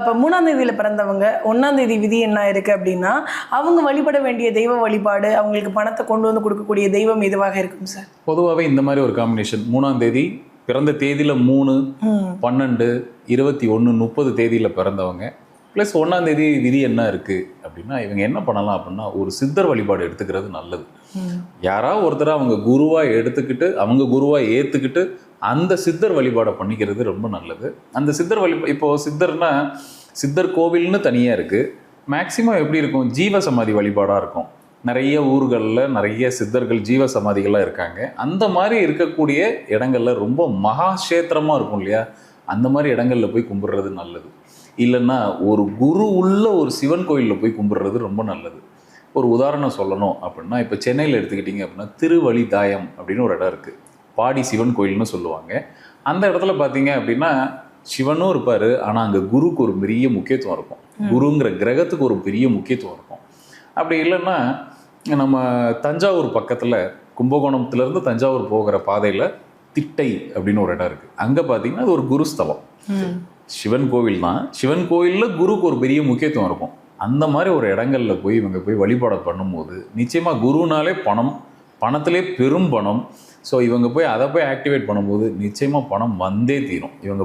இப்போ 3ஆம் தேதியில் பிறந்தவங்க 1ஆம் தேதி விதி என்ன இருக்குது அப்படின்னா, அவங்க வழிபட வேண்டிய தெய்வ வழிபாடு, அவங்களுக்கு பணத்தை கொண்டு வந்து கொடுக்கக்கூடிய தெய்வம் எதுவாக இருக்கும் சார்? பொதுவாகவே இந்த மாதிரி ஒரு காம்பினேஷன் 3ஆம் தேதி பிறந்த தேதியில் 3, 12, 21, 30 தேதியில் பிறந்தவங்க ப்ளஸ் 1ஆம் தேதி விதி என்ன இருக்குது அப்படின்னா, இவங்க என்ன பண்ணலாம் அப்படின்னா, ஒரு சித்தர் வழிபாடு எடுத்துக்கிறது நல்லது. யாராவது ஒருத்தர் அவங்க குருவாக எடுத்துக்கிட்டு அவங்க குருவாக ஏற்றுக்கிட்டு அந்த சித்தர் வழிபாடை பண்ணிக்கிறது ரொம்ப நல்லது. அந்த சித்தர் இப்போது சித்தர்னா சித்தர் கோவில்னு தனியாக இருக்குது. மேக்சிமம் எப்படி இருக்கும், ஜீவ சமாதி வழிபாடாக இருக்கும். நிறைய ஊர்களில் நிறைய சித்தர்கள் ஜீவ சமாதிகள்லாம் இருக்காங்க. அந்த மாதிரி இருக்கக்கூடிய இடங்கள்ல ரொம்ப மகாக்ஷேத்திரமாக இருக்கும் இல்லையா, அந்த மாதிரி இடங்களில் போய் கும்பிட்றது நல்லது. இல்லைன்னா ஒரு குரு உள்ள ஒரு சிவன் கோயிலில் போய் கும்பிட்றது ரொம்ப நல்லது. ஒரு உதாரணம் சொல்லணும் அப்படின்னா, இப்போ சென்னையில் எடுத்துக்கிட்டிங்க அப்படின்னா திருவழிதாயம் அப்படின்னு ஒரு இடம் இருக்குது. பாடி சிவன் கோயில்னு சொல்லுவாங்க. அந்த இடத்துல பார்த்தீங்க அப்படின்னா சிவனும் இருப்பார், ஆனால் அங்கே குருக்கு ஒரு பெரிய முக்கியத்துவம் இருக்கும். குருங்கிற கிரகத்துக்கு ஒரு பெரிய முக்கியத்துவம் இருக்கும். அப்படி இல்லைன்னா நம்ம தஞ்சாவூர் பக்கத்தில் கும்பகோணத்துலேருந்து தஞ்சாவூர் போகிற பாதையில் திட்டை அப்படின்னு ஒரு இடம் இருக்குது. அங்கே பார்த்தீங்கன்னா அது ஒரு குருஸ்தலம். சிவன் கோவில் தான், சிவன் கோயிலில் குருக்கு ஒரு பெரிய முக்கியத்துவம் இருக்கும். அந்த மாதிரி ஒரு இடங்கள்ல போய் இவங்க போய் வழிபாடு பண்ணும்போது நிச்சயமாக குருனாலே பணம், பணத்திலே பெரும் பணம். ஸோ இவங்க போய் அதை போய் ஆக்டிவேட் பண்ணும்போது நிச்சயமாக பணம் வந்தே தீரும். இவங்க